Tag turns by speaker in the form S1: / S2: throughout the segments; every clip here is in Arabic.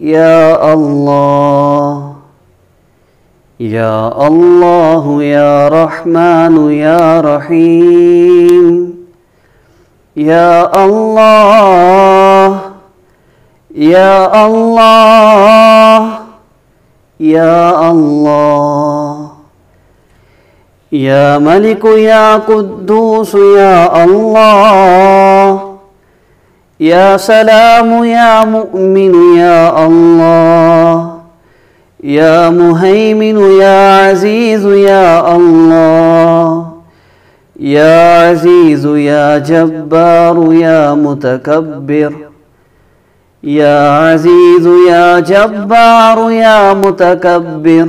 S1: يا الله يا الله يا رحمن يا رحيم يا الله يا الله يا الله يا ملك يا قدوس يا الله يا سلام يا مؤمن يا الله يا مهيمن يا عزيز يا الله يا عزيز يا جبار يا متكبر يا عزيز يا جبار يا متكبر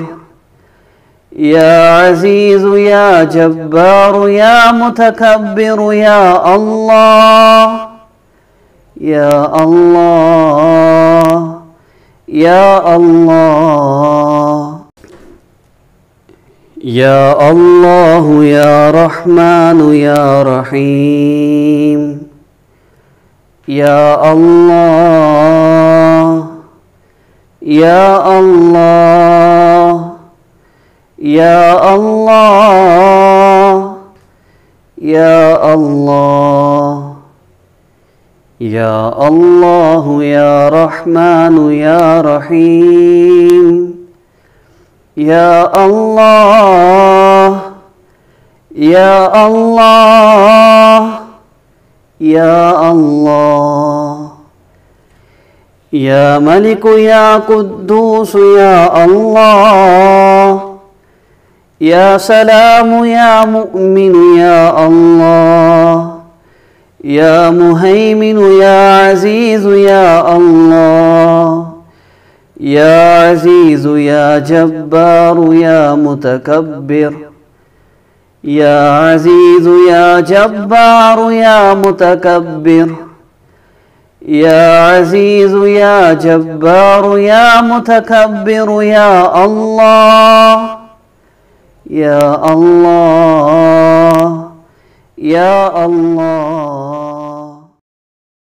S1: يا عزيز يا جبار يا متكبر يا الله يا الله يا الله يا الله يا رحمن يا رحيم يا الله يا الله يا الله يا الله يا الله يا رحمن يا رحيم يا الله يا الله يا الله يا ملك يا قدوس يا الله يا سلام يا مؤمن يا الله يا مهيمن يا عزيز يا الله يا عزيز يا جبار يا متكبر يا عزيز يا جبار يا متكبر يا عزيز يا جبار يا متكبر يا الله يا الله يا الله